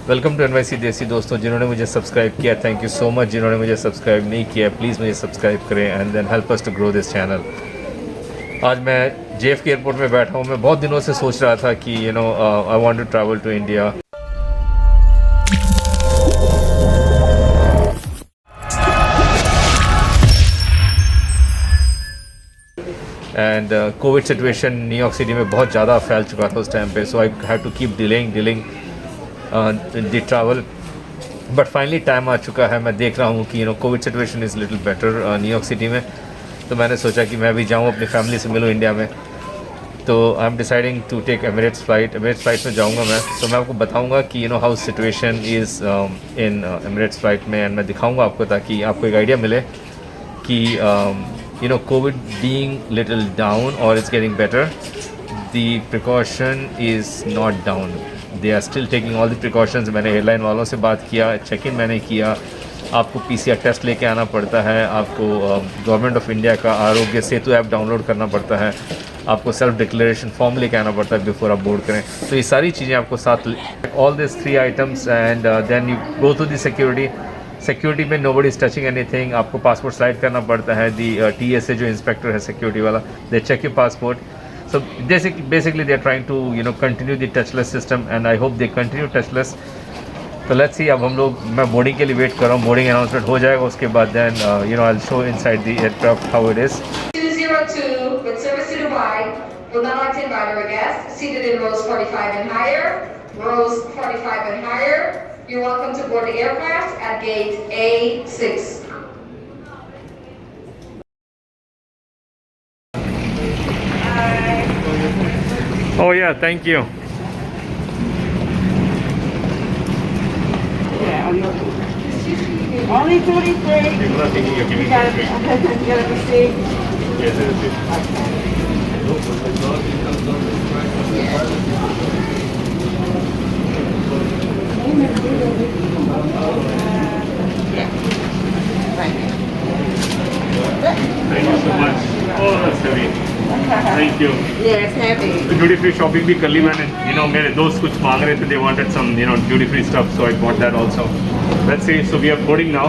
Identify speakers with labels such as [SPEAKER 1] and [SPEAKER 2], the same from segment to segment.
[SPEAKER 1] Welcome to NYC देसी। दोस्तों जिन्होंने मुझे सब्सक्राइब किया, थैंक यू सो मच। जिन्होंने मुझे सब्सक्राइब नहीं किया, प्लीज़ मुझे सब्सक्राइब करें and then help us to grow this channel. आज मैं JFK एयरपोर्ट में बैठा हूँ। मैं बहुत दिनों से सोच रहा था कि I want to travel to India. And covid situation New York city में बहुत ज़्यादा फैल चुका था उस टाइम पे, so I had to keep delaying the travel. But finally time आ चुका है। मैं देख रहा हूँ कि covid situation is little better New York city में। तो मैंने सोचा कि मैं भी जाऊँ, अपनी फैमिली से मिलूँ इंडिया में। तो I am deciding to take Emirates flight में जाऊँगा मैं। तो मैं आपको बताऊँगा कि how situation is in Emirates flight में, एंड मैं दिखाऊँगा आपको, ताकि आपको एक आइडिया मिले कि COVID being little down or it's getting better, the precaution is not down. They are still taking all the precautions. मैंने एयरलाइन वालों से बात किया, चेक इन मैंने किया। आपको PCR टेस्ट लेके आना पड़ता है, आपको गवर्नमेंट ऑफ इंडिया का आरोग्य सेतु ऐप डाउनलोड करना पड़ता है, आपको सेल्फ डिक्लेरेशन फॉर्म लेके आना पड़ता है बिफोर आप बोर्ड करें। तो ये सारी चीज़ें आपको साथ, all this 3 items, and then you go to the security में नोबडी इज टचिंग एनीथिंग। आपको पासपोर्ट स्लाइड करना पड़ता है। दी TSA जो इंस्पेक्टर है सिक्योरिटी वाला, they check your passport. So basically they are trying to continue the touchless system, and I hope they continue touchless. तो let's see. अब हम लोग, मैं बोर्डिंग के लिए वेट कर रहा हूँ। बोर्डिंग अनाउंसमेंट हो जाएगा, उसके बाद then I will show inside the aircraft how it is.
[SPEAKER 2] 202 with service to Dubai would not like to invite our guests seated in rows 45 and higher. Rows 45 and higher, you're welcome to board the aircraft at gate A6.
[SPEAKER 1] Oh yeah, thank you.
[SPEAKER 3] Yeah, only 33.
[SPEAKER 1] People are thinking you're giving
[SPEAKER 3] You gotta be safe.
[SPEAKER 1] Yes, yes. Thank you so much. Oh, that's heavy. Thank you.
[SPEAKER 3] Yeah, it's heavy.
[SPEAKER 1] Duty free shopping भी कर ली मैंने। मेरे दोस्त कुछ मांग रहे थे, they wanted some duty free stuff, so I bought that also. Let's see. So we are boarding now.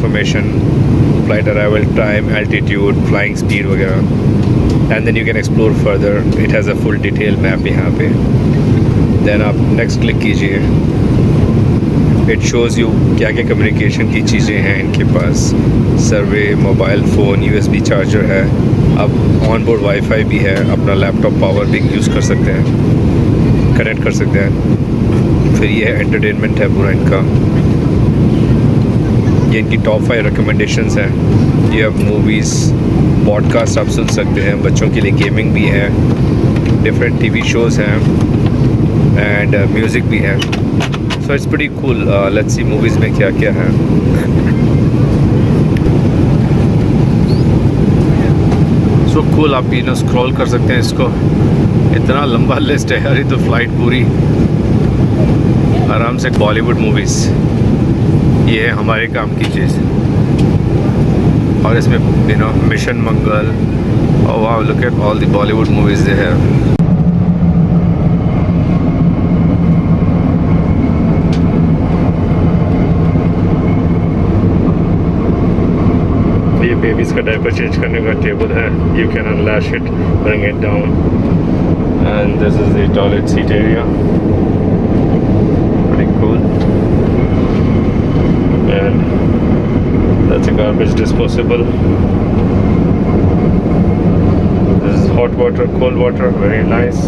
[SPEAKER 1] information, flight arrival time, altitude, flying speed वगैरह, and then you can explore further. It has a full detail map यहाँ पे. Then आप next click कीजिए. It shows you क्या क्या communication की चीज़ें हैं इनके पास. सर्वे, मोबाइल फ़ोन, USB चार्जर है. अब ऑन बोर्ड वाईफाई भी है. अपना लैपटॉप पावर भी यूज़ कर सकते हैं, कनेक्ट कर सकते हैं. फिर ये एंटरटेनमेंट है पूरा इनका. ये इनकी टॉप 5 रिकमेंडेशंस हैं. ये अब मूवीज़, पॉडकास्ट आप सुन सकते हैं. बच्चों के लिए गेमिंग भी है, डिफरेंट टीवी शोज़ हैं, एंड म्यूज़िक भी है. So it's pretty cool. Let's see movies में क्या क्या है. So cool. आप स्क्रॉल कर सकते हैं इसको. इतना लंबा लिस्ट है यार. ये तो फ्लाइट पूरी आराम से. बॉलीवुड मूवीज़, ये है हमारे काम की चीज़. और इसमें Mission Mangal. Oh wow, look at all the Bollywood movies they have. ये बेबीज़ का डायपर चेंज करने का टेबल है. You can unleash it, bring it down, and this is the toilet seat area. Pretty cool. And that's a garbage disposable. This is hot water, cold water, very nice.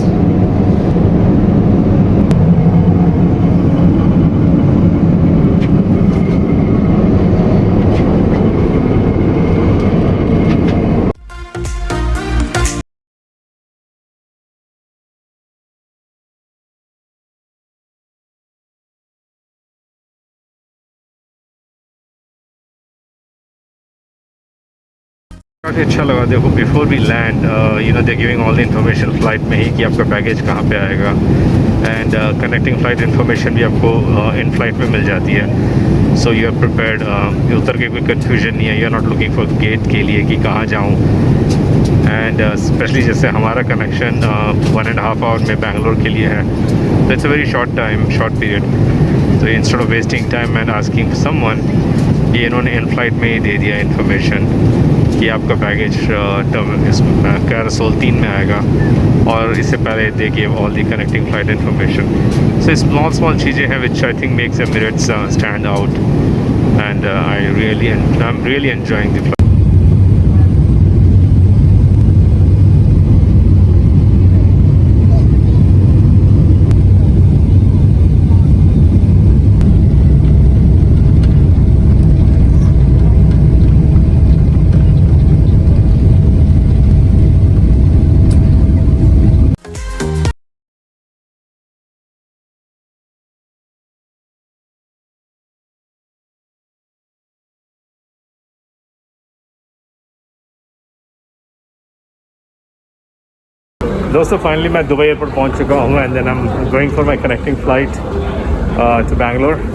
[SPEAKER 1] काफ़ी अच्छा लगा. देखो, before we land they giving all the information flight में ही कि आपका baggage कहाँ पे आएगा, एंड कनेक्टिंग फ़्लाइट इन्फॉर्मेशन भी आपको इन फ्लाइट में मिल जाती है. So you are prepared. उतर के कोई कन्फ्यूजन नहीं है. You are not looking for gate के लिए कि कहाँ जाऊँ. एंड स्पेशली जैसे हमारा कनेक्शन 1.5 आवर में बेंगलोर के लिए है, तो it's a very short time, short period. तो instead of wasting time and asking someone, ये इन्होंने इन फ्लाइट में ही दे दिया इन्फॉर्मेशन कि आपका बैगेज कैरसोल 3 में आएगा. और इससे पहले they give all the connecting flight information. So small चीज़ें हैं which I think makes Emirates stand out, and I am really enjoying the flight. दोस्तों, फाइनली मैं दुबई एयरपोर्ट पहुंच चुका हूँ, and then I am going for my connecting flight to Bangalore.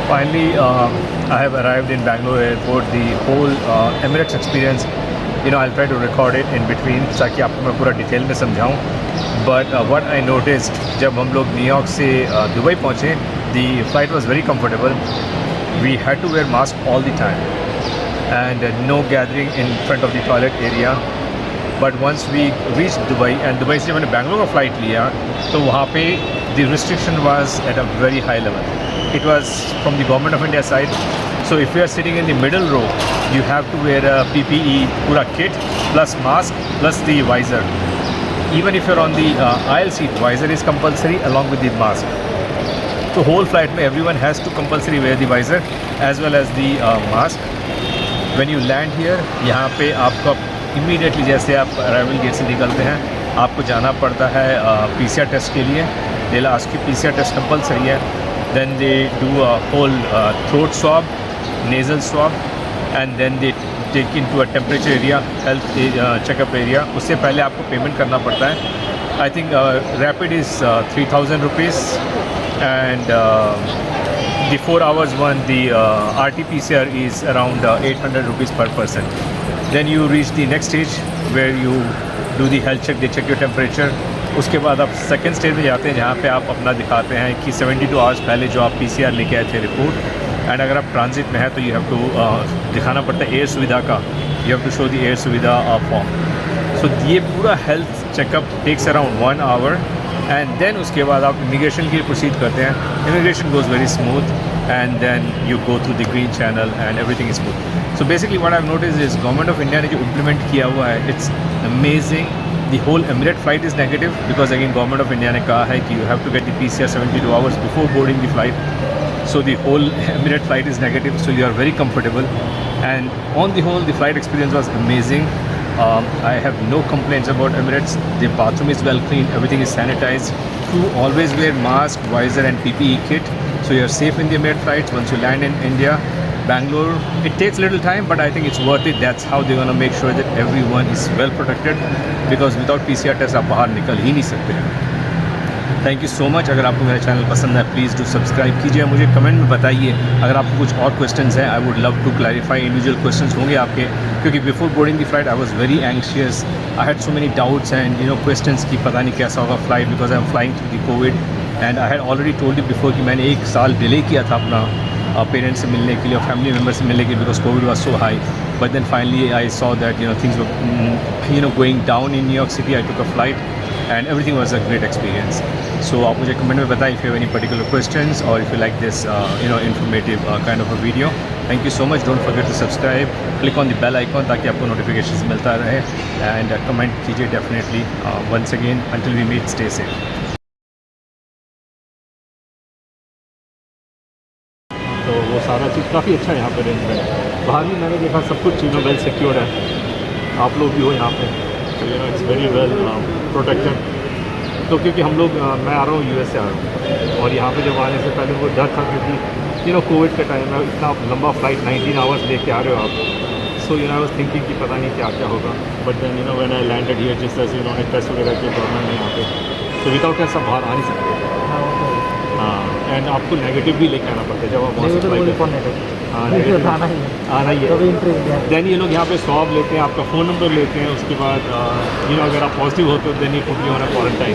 [SPEAKER 1] Finally, I have arrived in Bangalore airport. The whole Emirates experience, I'll try to record it in between ताकि आपको मैं पूरा detail में समझाऊँ. But what I noticed जब हम लोग New York से दुबई पहुँचे, the flight was very comfortable. We had to wear mask all the time, and no gathering in front of the toilet area. But once we reach Dubai and Dubai से जब मैंने बैंगलोर का flight लिया तो वहाँ पे the restriction was at a very high level. It was from the government of India side. So if you are sitting in the middle row you have to wear a PPE पूरा kit plus mask plus the visor. Even if you're on the aisle seat, visor is compulsory along with the mask. So whole flight में everyone has to compulsory wear the visor as well as the mask. When you land here, यहाँ पे आपको immediately जैसे आप arrival gate से निकलते हैं आपको जाना पड़ता है PCR टेस्ट के लिए. They'll ask you PCR test compulsory है. Then they do a whole throat swab, nasal swab. And then they take into a temperature area, health checkup area. उससे पहले आपको पेमेंट करना पड़ता है. I think rapid is 3,000 rupees and the 4 hours one, the RT-PCR is around 800 rupees per person. Then you reach the next stage where you do the health check, they check your temperature. उसके बाद आप second stage में जाते हैं जहाँ पे आप अपना दिखाते हैं कि 72 आवर्स पहले जो आप PCR लेके आए थे रिपोर्ट. एंड अगर आप ट्रांजिट में हैं तो यू हैव टू दिखाना पड़ता है एयर सुविधा का. You have to show the air Suvidha form. So ये पूरा health checkup takes around 1 hour and then उसके बाद आप इमिग्रेशन के लिए प्रोसीड करते हैं. Immigration goes very smooth and then you go through the green channel and everything is smooth. So basically what I have noticed is government of India ने जो implement किया हुआ है it's amazing. The whole Emirate flight is negative because again government of India ने कहा है कि you have to get the PCR 72 hours before boarding the flight. So the whole Emirate flight is negative, so you are very comfortable. And on the whole, the flight experience was amazing. I have no complaints about Emirates. The bathroom is well cleaned, everything is sanitized. You always wear mask, visor, and PPE kit, so you are safe in the Emirate flights. Once you land in India, Bangalore, it takes a little time, but I think it's worth it. That's how they're gonna make sure that everyone is well protected, because without PCR test आप बाहर निकल ही नहीं सकते हैं. Thank you so much. अगर आपको मेरा channel पसंद है प्लीज़ डू सब्सक्राइब कीजिए. मुझे कमेंट में बताइए अगर आपको कुछ और क्वेश्चंस हैं. I would love to clarify. Individual questions होंगे आपके, क्योंकि before boarding the flight I was very anxious. I had so many doubts and questions की पता नहीं कैसा होगा flight, because I am flying through the COVID. And I had already told you before कि मैंने 1 साल डिले किया था अपना पेरेंट्स से मिलने के लिए और फैमिली मेम्बर से मिलने के लिए, because covid was so high. But then finally I saw that things were going down in New York city. I took a flight and everything was a great experience. So आप मुझे comment में बताएं if you have any particular questions और if you like this informative kind of a video. Thank you so much. Don't forget to subscribe, click on the bell icon ताकि आपको notifications मिलता रहे. And comment कीजिए definitely. Once again until we meet, stay safe. तो वो सारा चीज़ काफ़ी अच्छा है यहाँ पर अरेंजमेंट. बाहर भी मैंने देखा सब कुछ चीज़ों वेल सिक्योर्ड है. आप लोग भी हो यहाँ पे, तो इट्स वेरी वेल प्रोटेक्टेड. तो क्योंकि हम लोग मैं आ रहा हूँ US से आ रहा हूँ और यहाँ पे जब आने से पहले वो डर था क्योंकि कोविड का टाइम है, इतना लंबा फ्लाइट 19 आवर्स लेके आ रहे हो आप. सो आई वाज थिंकिंग कि पता नहीं क्या क्या होगा. But then when I landed here जिस तरह से उन्होंने टेस्ट वगैरह किया गवर्नमेंट में यहाँ पे, तो विदाउट टेस्ट आप बाहर आ नहीं सकते. हाँ, एंड आपको नेगेटिव भी लेके आना पड़ता है जब आप वहाँ से फ्लाइट. हाँ, नेगेटिव आना ही है. देन ये लोग यहाँ पे स्वैब लेते हैं, आपका फ़ोन नंबर लेते हैं. उसके बाद अगर आप पॉजिटिव होते हो then you put you on a quarantine.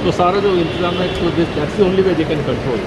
[SPEAKER 1] तो सारा जो इंतजाम है, तो that's the only way they can control.